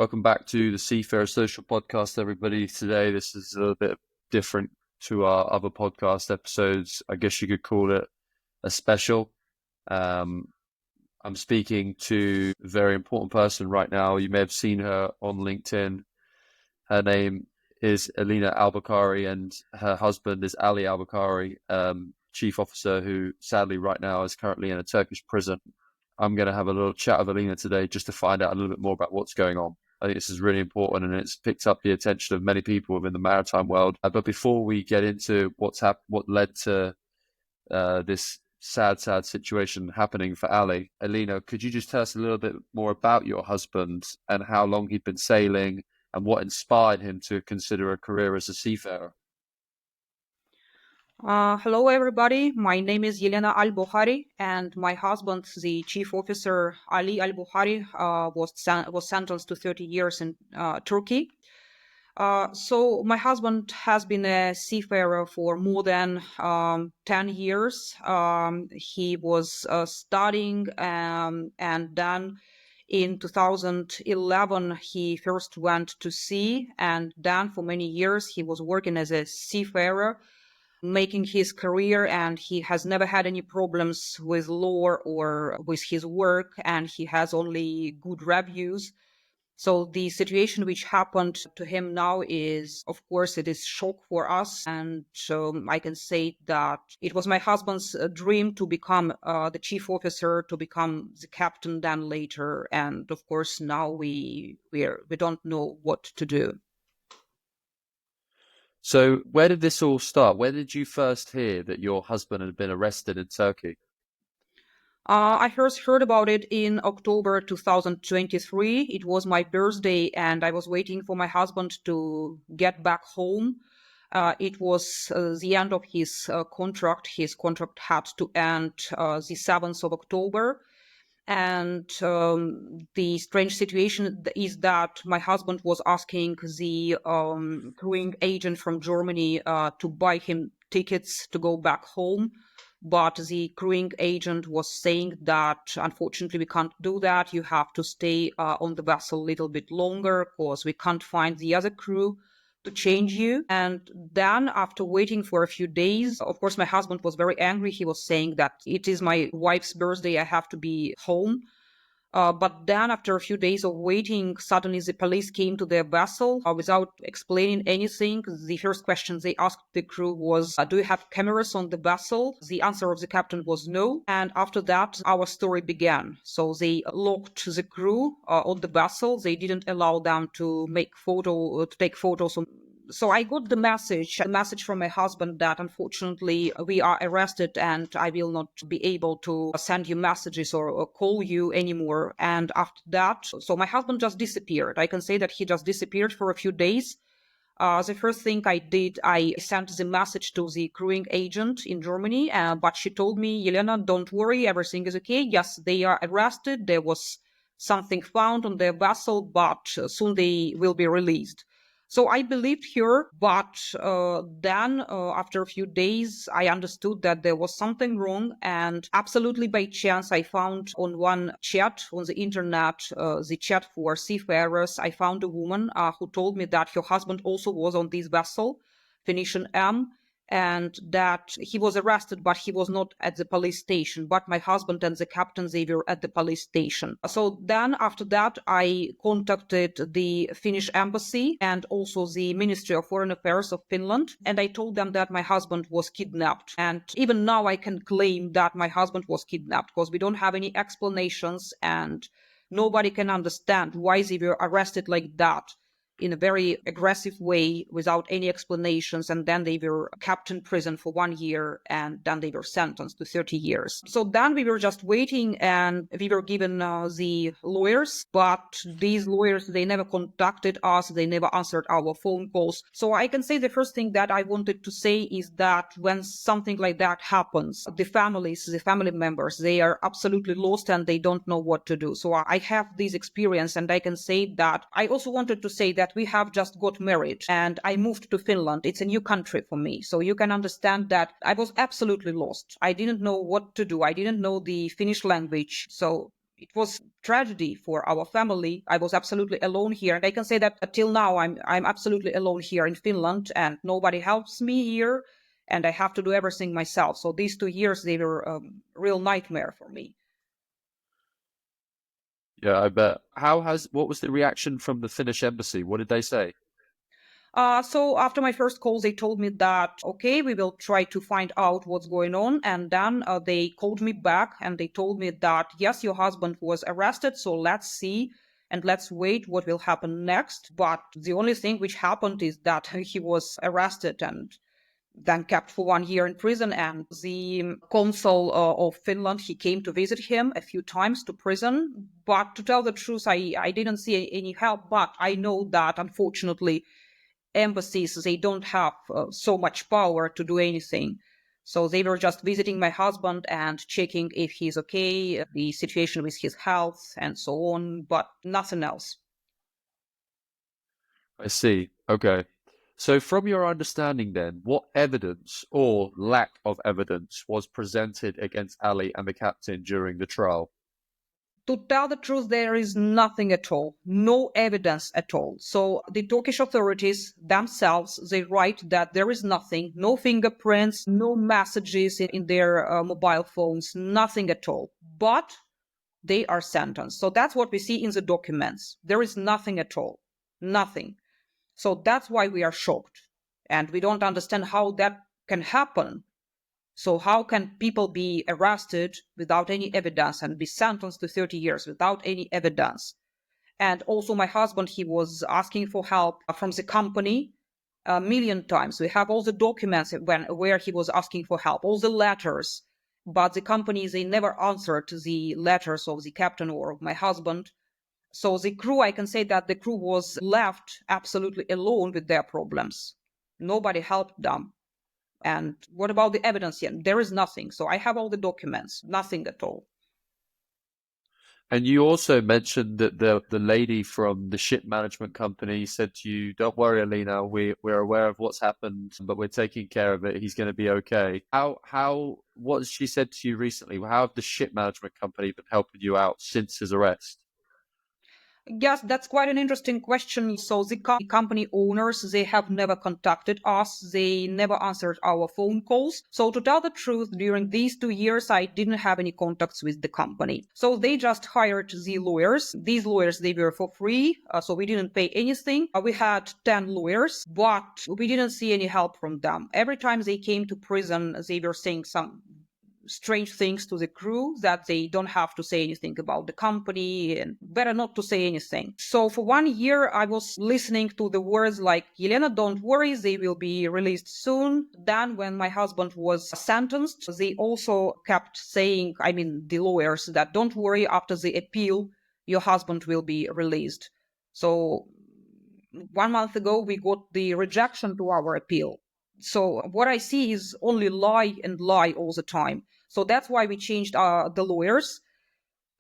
Welcome back to the Seafarer Social Podcast, everybody. Today, this is a little bit different to our other podcast episodes. I guess you could call it a special. I'm speaking to a very important person right now. You may have seen her on LinkedIn. Her name is Elena Albokhari, and her husband is Ali Albokhari, chief officer who sadly right now is currently in a Turkish prison. I'm going to have a little chat with Elena today just to find out a little bit more about what's going on. I think this is really important, and it's picked up the attention of many people within the maritime world. But before we get into what led to this sad situation happening for Ali, Elena, could you just tell us a little bit more about your husband and how long he'd been sailing and what inspired him to consider a career as a seafarer? Hello, everybody. My name is Elena Albokhari, and my husband, the Chief Officer Ali Albokhari, was sentenced to 30 years in Turkey. So my husband has been a seafarer for more than 10 years. He was studying, and then in 2011, he first went to sea, and then for many years, he was working as a seafarer, making his career, and he has never had any problems with law or with his work, and he has only good reviews. So the situation which happened to him now is, of course, it is shock for us. And I can say that it was my husband's dream to become the chief officer, to become the captain then later. And of course, now we don't know what to do. So where did this all start? Where did you first hear that your husband had been arrested in Turkey? I first heard about it in October 2023. It was my birthday, and I was waiting for my husband to get back home. It was the end of his contract. His contract had to end the 7th of October. And the strange situation is that my husband was asking the crewing agent from Germany to buy him tickets to go back home. But the crewing agent was saying that, unfortunately, we can't do that. You have to stay on the vessel a little bit longer because we can't find the other crew to change you. And then after waiting for a few days, of course, my husband was very angry. He was saying that it is my wife's birthday. I have to be home. But then after a few days of waiting, suddenly the police came to their vessel without explaining anything. The first question they asked the crew was, do you have cameras on the vessel? The answer of the captain was no. And after that, our story began. So they locked the crew on the vessel. They didn't allow them to take photos. So I got the message from my husband that unfortunately we are arrested and I will not be able to send you messages or call you anymore. And after that, so my husband just disappeared. I can say that he just disappeared for a few days. The first thing I did, I sent the message to the crewing agent in Germany, but she told me, Elena, don't worry, everything is okay. Yes, they are arrested. There was something found on their vessel, but soon they will be released. So I believed her, but then after a few days, I understood that there was something wrong. And absolutely by chance, I found on one chat on the internet, the chat for seafarers, I found a woman who told me that her husband also was on this vessel, Phoenician M, and that he was arrested, but he was not at the police station. But my husband and the captain, they were at the police station. So then after that, I contacted the Finnish embassy and also the Ministry of Foreign Affairs of Finland. And I told them that my husband was kidnapped. And even now I can claim that my husband was kidnapped because we don't have any explanations and nobody can understand why they were arrested like that, in a very aggressive way without any explanations, and then they were kept in prison for 1 year, and then they were sentenced to 30 years. So then we were just waiting, and we were given the lawyers, but these lawyers, they never contacted us, they never answered our phone calls. So I can say the first thing that I wanted to say is that when something like that happens, the family members, they are absolutely lost and they don't know what to do. So I have this experience, and I can say that I also wanted to say that we have just got married and I moved to Finland. It's a new country for me. So you can understand that I was absolutely lost. I didn't know what to do. I didn't know the Finnish language. So it was tragedy for our family. I was absolutely alone here. And I can say that until now, I'm absolutely alone here in Finland and nobody helps me here. And I have to do everything myself. So these 2 years, they were a real nightmare for me. Yeah, I bet. What was the reaction from the Finnish embassy? What did they say? So after my first call, they told me that, okay, we will try to find out what's going on. And then they called me back and they told me that, yes, your husband was arrested. So let's see and let's wait what will happen next. But the only thing which happened is that he was arrested and then kept for 1 year in prison. And the consul of Finland, he came to visit him a few times to prison. But to tell the truth, I didn't see any help. But I know that, unfortunately, embassies, they don't have so much power to do anything. So they were just visiting my husband and checking if he's okay, the situation with his health and so on, but nothing else. I see. Okay. So from your understanding then, what evidence or lack of evidence was presented against Ali and the captain during the trial? To tell the truth, there is nothing at all, no evidence at all. So the Turkish authorities themselves, they write that there is nothing, no fingerprints, no messages in their mobile phones, nothing at all. But they are sentenced. So that's what we see in the documents. There is nothing at all, nothing. So that's why we are shocked. And we don't understand how that can happen. So how can people be arrested without any evidence and be sentenced to 30 years without any evidence? And also my husband, he was asking for help from the company a million times. We have all the documents where he was asking for help, all the letters. But the companies, they never answered the letters of the captain or of my husband. So the crew, I can say that the crew was left absolutely alone with their problems. Nobody helped them. And what about the evidence yet? There is nothing. So I have all the documents, nothing at all. And you also mentioned that the lady from the ship management company said to you, "Don't worry, Alina, we're aware of what's happened, but we're taking care of it. He's going to be okay." What has she said to you recently? How have the ship management company been helping you out since his arrest? Yes, that's quite an interesting question. So the company owners, they have never contacted us. They never answered our phone calls. So to tell the truth, during these 2 years, I didn't have any contacts with the company. So they just hired the lawyers. These lawyers, they were for free. So we didn't pay anything. We had 10 lawyers, but we didn't see any help from them. Every time they came to prison, they were saying some strange things to the crew that they don't have to say anything about the company and better not to say anything. So for 1 year, I was listening to the words like, Elena, don't worry, they will be released soon. Then when my husband was sentenced, they also kept saying, I mean, the lawyers, that don't worry, after the appeal, your husband will be released. So 1 month ago, we got the rejection to our appeal. So what I see is only lie and lie all the time. So that's why we changed the lawyers.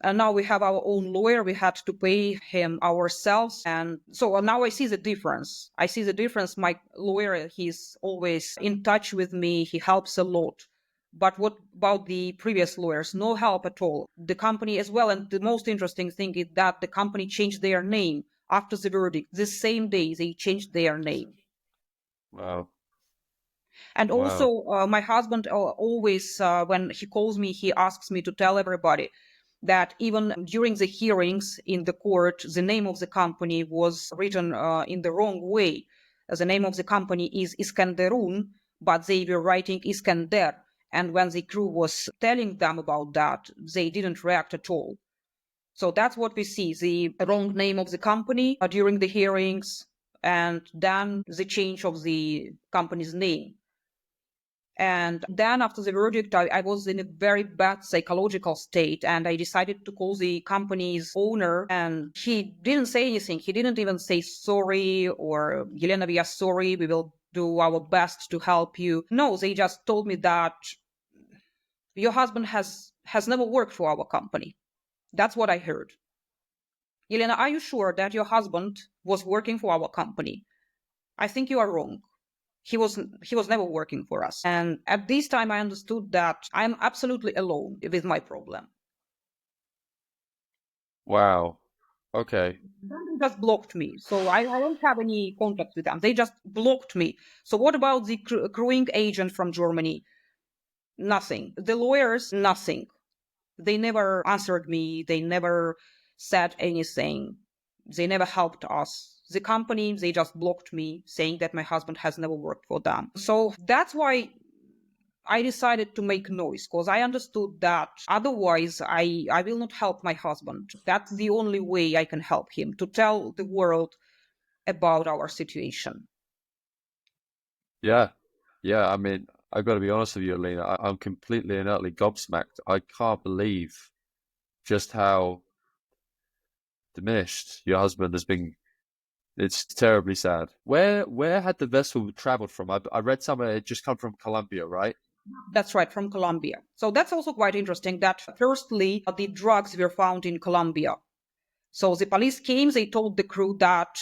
And now we have our own lawyer. We had to pay him ourselves. And so now I see the difference. I see the difference. My lawyer, he's always in touch with me. He helps a lot. But what about the previous lawyers? No help at all. The company as well. And the most interesting thing is that the company changed their name after the verdict. The same day they changed their name. Wow. And Wow. also, my husband always, when he calls me, he asks me to tell everybody that even during the hearings in the court, the name of the company was written in the wrong way. The name of the company is Iskenderun, but they were writing Iskender. And when the crew was telling them about that, they didn't react at all. So that's what we see, the wrong name of the company during the hearings, and then the change of the company's name. And then after the verdict, I was in a very bad psychological state, and I decided to call the company's owner, and he didn't say anything. He didn't even say sorry or, Elena, we are sorry, we will do our best to help you. No, they just told me that your husband has never worked for our company. That's what I heard. Elena, are you sure that your husband was working for our company? I think you are wrong. He was never working for us. And at this time, I understood that I'm absolutely alone with my problem. Wow. Okay. They just blocked me. So I don't have any contact with them. They just blocked me. So what about the crewing agent from Germany? Nothing. The lawyers, nothing. They never answered me. They never said anything. They never helped us. The company, they just blocked me, saying that my husband has never worked for them. So that's why I decided to make noise, because I understood that otherwise I will not help my husband. That's the only way I can help him, to tell the world about our situation. Yeah. Yeah. I mean, I've got to be honest with you, Elena. I'm completely and utterly gobsmacked. I can't believe just how diminished your husband has been. It's terribly sad. Where had the vessel traveled from? I read somewhere it just come from Colombia, right? That's right, from Colombia. So that's also quite interesting that firstly, the drugs were found in Colombia. So the police came, they told the crew that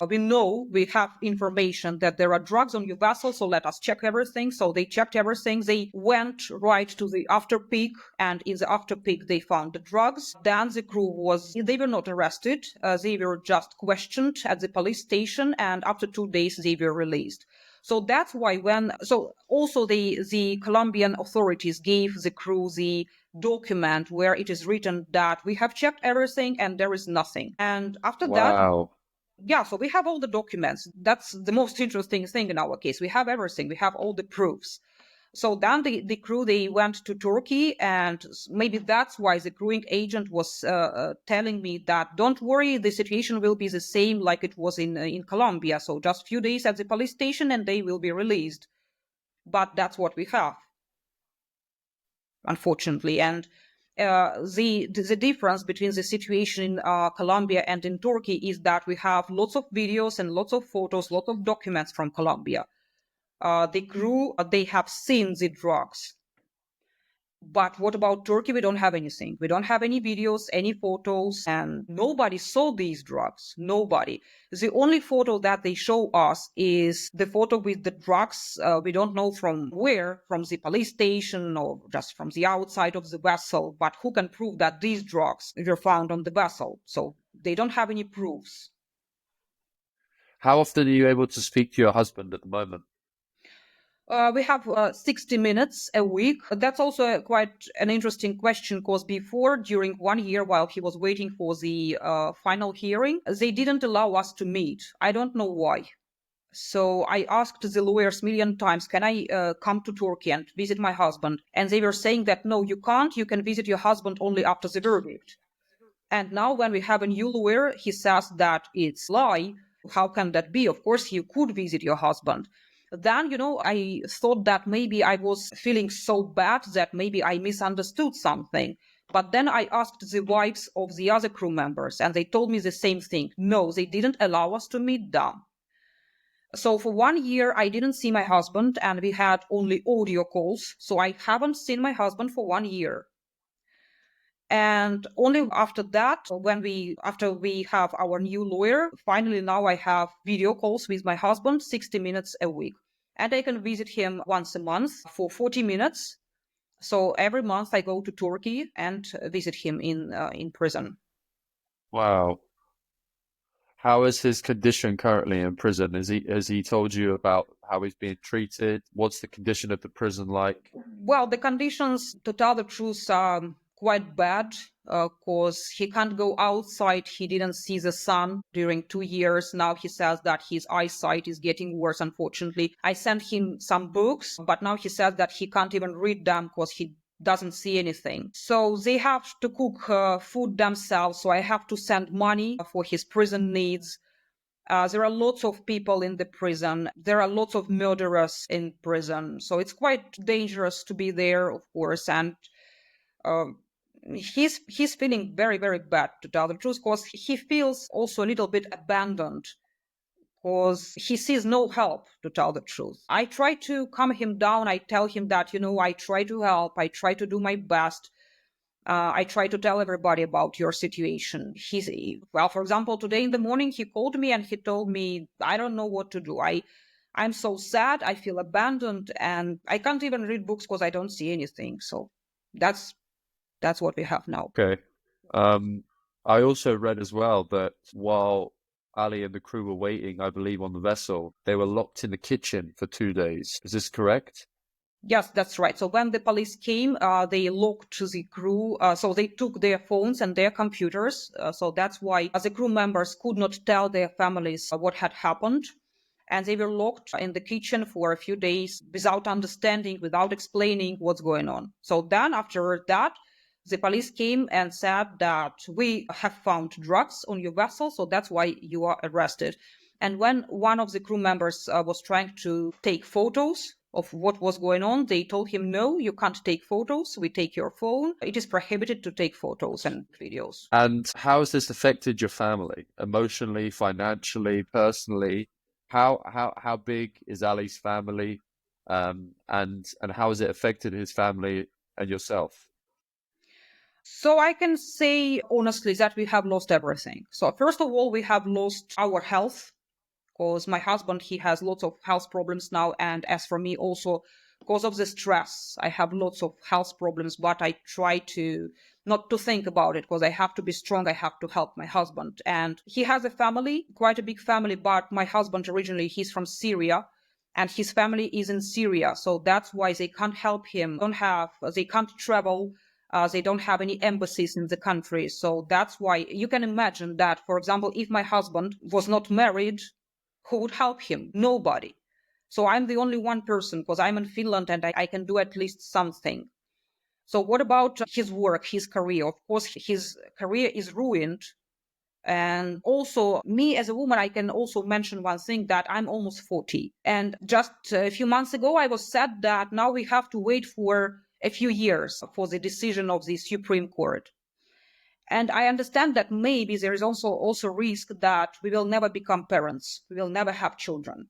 we have information that there are drugs on your vessel, so let us check everything. So they checked everything. They went right to the after peak, and in the after peak, they found the drugs. Then the they were not arrested. They were just questioned at the police station, and after 2 days, they were released. So that's why also the Colombian authorities gave the crew the document where it is written that we have checked everything and there is nothing. And after that, Wow. yeah, so we have all the documents. That's the most interesting thing in our case. We have everything. We have all the proofs. So then the crew, they went to Turkey, and maybe that's why the crewing agent was telling me that don't worry, the situation will be the same like it was in Colombia. So just a few days at the police station and they will be released. But that's what we have, unfortunately. And the difference between the situation in Colombia and in Turkey is that we have lots of videos and lots of photos, lots of documents from Colombia. The crew, they have seen the drugs. But what about Turkey? We don't have anything. We don't have any videos, any photos, and nobody saw these drugs. Nobody. The only photo that they show us is the photo with the drugs. We don't know from where, from the police station or just from the outside of the vessel. But who can prove that these drugs were found on the vessel? So they don't have any proofs. How often are you able to speak to your husband at the moment? We have 60 minutes a week. That's also quite an interesting question, because before, during 1 year, while he was waiting for the final hearing, they didn't allow us to meet. I don't know why. So I asked the lawyers a million times, can I come to Turkey and visit my husband? And they were saying that, no, you can't. You can visit your husband only after the verdict. And now when we have a new lawyer, he says that it's lie. How can that be? Of course, you could visit your husband. Then, I thought that maybe I was feeling so bad that maybe I misunderstood something. But then I asked the wives of the other crew members, and they told me the same thing. No, they didn't allow us to meet them. So for 1 year, I didn't see my husband, and we had only audio calls. So I haven't seen my husband for 1 year. And only after that, after we have our new lawyer, finally now I have video calls with my husband, 60 minutes a week. And I can visit him once a month for 40 minutes. So every month I go to Turkey and visit him in prison. Wow. How is his condition currently in prison? Has he told you about how he's being treated? What's the condition of the prison like? Well, the conditions, to tell the truth, are quite bad, because he can't go outside. He didn't see the sun during 2 years. Now he says that his eyesight is getting worse, unfortunately. I sent him some books, but now he says that he can't even read them because he doesn't see anything. So they have to cook food themselves. So I have to send money for his prison needs. There are lots of people in the prison. There are lots of murderers in prison. So it's quite dangerous to be there, of course. And uh, he's feeling very, very bad, to tell the truth, because he feels also a little bit abandoned, because he sees no help, to tell the truth. I try to calm him down. I tell him that, I try to help. I try to do my best. I try to tell everybody about your situation. Well, for example, today in the morning, he called me and he told me, I don't know what to do. I'm so sad. I feel abandoned, and I can't even read books because I don't see anything. So that's what we have now. Okay. Um, I also read as well that while Ali and the crew were waiting, I believe, on the vessel, they were locked in the kitchen for 2 days. Is this correct? Yes, that's right. So when the police came, they locked the crew. So they took their phones and their computers. So that's why the crew members could not tell their families what had happened. And they were locked in the kitchen for a few days without understanding, without explaining what's going on. So then after that, the police came and said that we have found drugs on your vessel, so that's why you are arrested. And when one of the crew members was trying to take photos of what was going on, they told him, no, you can't take photos. We take your phone. It is prohibited to take photos and videos. And how has this affected your family, emotionally, financially, personally? How big is Ali's family, and how has it affected his family and yourself? So I can say honestly that we have lost everything. So first of all, we have lost our health, because my husband, he has lots of health problems now. And as for me also, because of the stress, I have lots of health problems, but I try to not to think about it because I have to be strong. I have to help my husband. And he has a family, quite a big family, but my husband originally, he's from Syria and his family is in Syria. So that's why they can't help him. They can't travel. They don't have any embassies in the country. So that's why you can imagine that, for example, if my husband was not married, who would help him? Nobody. So I'm the only one person because I'm in Finland and I can do at least something. So what about his work, his career? Of course, his career is ruined. And also me as a woman, I can also mention one thing that I'm almost 40. And just a few months ago, I was said that now we have to wait for a few years for the decision of the Supreme Court. And I understand that maybe there is also risk that we will never become parents. We will never have children.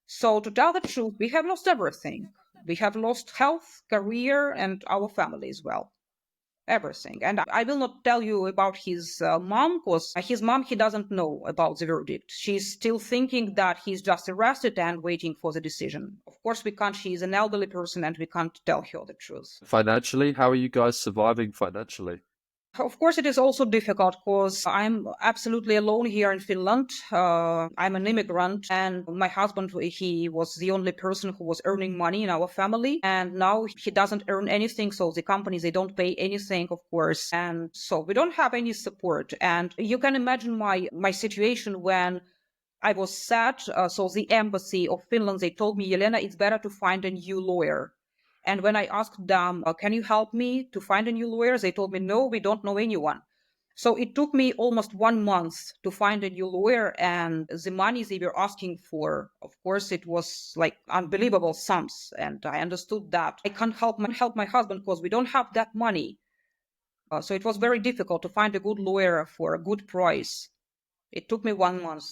So to tell the truth, we have lost everything. We have lost health, career, and our family as well. Everything. And I will not tell you about his mom, because his mom, he doesn't know about the verdict. She's still thinking that he's just arrested and waiting for the decision. Of course, we can't. She's an elderly person and we can't tell her the truth. Financially, how are you guys surviving financially? Of course, it is also difficult because I'm absolutely alone here in Finland. I'm an immigrant, and my husband, he was the only person who was earning money in our family. And now he doesn't earn anything. So the companies, they don't pay anything, of course. And so we don't have any support. And you can imagine my situation when I was sad. So the embassy of Finland, they told me, Elena, it's better to find a new lawyer. And when I asked them, can you help me to find a new lawyer? They told me, no, we don't know anyone. So it took me almost 1 month to find a new lawyer, and the money they were asking for, of course, it was like unbelievable sums. And I understood that I can't help my husband because we don't have that money. So it was very difficult to find a good lawyer for a good price. It took me 1 month.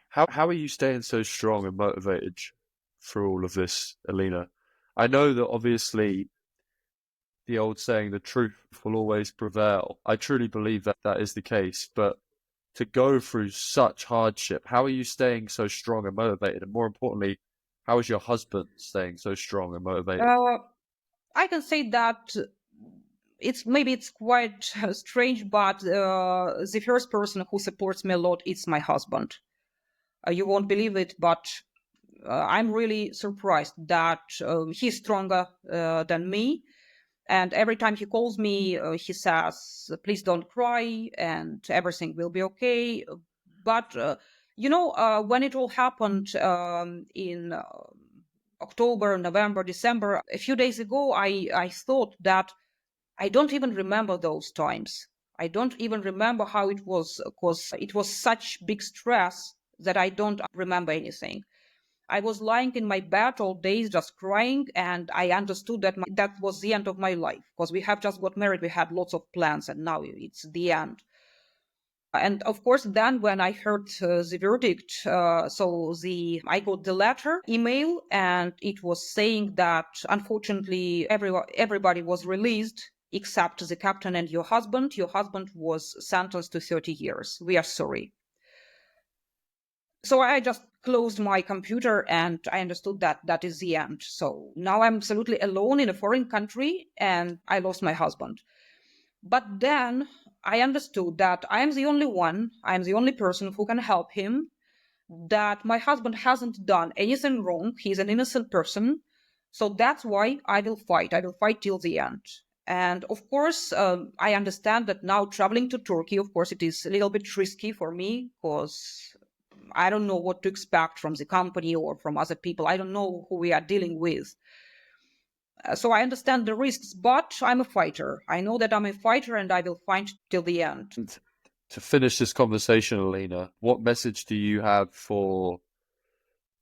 How are you staying so strong and motivated through all of this, Elena? I know that obviously the old saying, the truth will always prevail. I truly believe that that is the case, but to go through such hardship, how are you staying so strong and motivated? And more importantly, how is your husband staying so strong and motivated? I can say that it's quite strange, but the first person who supports me a lot is my husband. You won't believe it, but I'm really surprised that he's stronger than me. And every time he calls me, he says, please don't cry and everything will be okay. But, when it all happened in October, November, December, a few days ago, I thought that I don't even remember those times. I don't even remember how it was, because it was such big stress that I don't remember anything. I was lying in my bed all days just crying, and I understood that that was the end of my life, because we have just got married, we had lots of plans, and now it's the end. And of course, then when I heard the verdict, I got the letter email, and it was saying that unfortunately everybody was released except the captain and your husband. Your husband was sentenced to 30 years. We are sorry. So I just closed my computer and I understood that that is the end. So now I'm absolutely alone in a foreign country and I lost my husband. But then I understood that I am the only one, I am the only person who can help him, that my husband hasn't done anything wrong. He's an innocent person. So that's why I will fight. I will fight till the end. And of course, I understand that now traveling to Turkey, of course, it is a little bit risky for me because I don't know what to expect from the company or from other people. I don't know who we are dealing with. So I understand the risks, but I'm a fighter. I know that I'm a fighter and I will fight till the end. And to finish this conversation, Elena, what message do you have for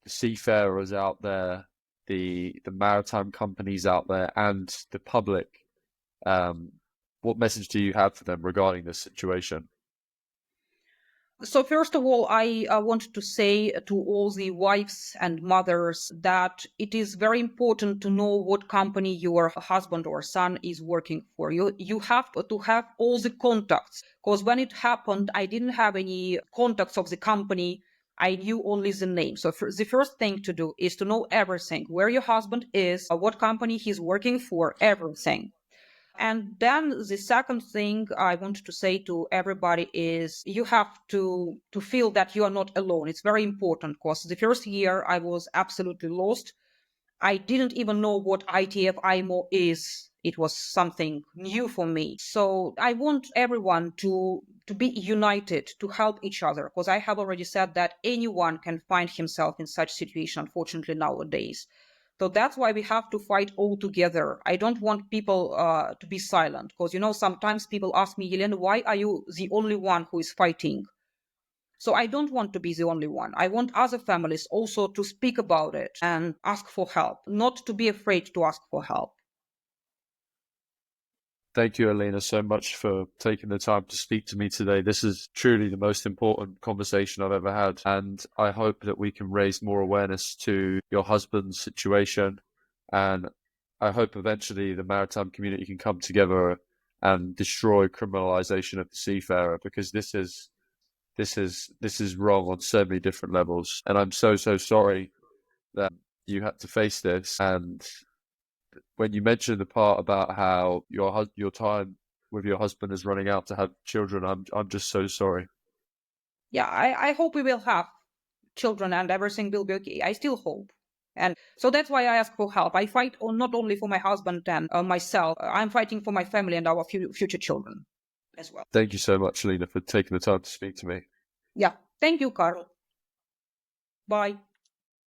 the seafarers out there, the maritime companies out there, and the public? What message do you have for them regarding this situation? So first of all, I want to say to all the wives and mothers that it is very important to know what company your husband or son is working for. You have to have all the contacts, because when it happened, I didn't have any contacts of the company. I knew only the name. So the first thing to do is to know everything, where your husband is, what company he's working for, everything. And then the second thing I want to say to everybody is you have to feel that you are not alone. It's very important because the first year I was absolutely lost. I didn't even know what ITF IMO is. It was something new for me. So I want everyone to be united, to help each other, because I have already said that anyone can find himself in such situation, unfortunately, nowadays. So that's why we have to fight all together. I don't want people to be silent, because, sometimes people ask me, Elena, why are you the only one who is fighting? So I don't want to be the only one. I want other families also to speak about it and ask for help, not to be afraid to ask for help. Thank you, Elena, so much for taking the time to speak to me today. This is truly the most important conversation I've ever had, and I hope that we can raise more awareness to your husband's situation, and I hope eventually the maritime community can come together and destroy criminalisation of the seafarer, because this is wrong on so many different levels, and I'm so sorry that you had to face this. And when you mentioned the part about how your time with your husband is running out to have children, I'm just so sorry. Yeah, I hope we will have children and everything will be okay. I still hope. And so that's why I ask for help. I fight not only for my husband and myself, I'm fighting for my family and our future children as well. Thank you so much, Lena, for taking the time to speak to me. Yeah. Thank you, Carl. Bye.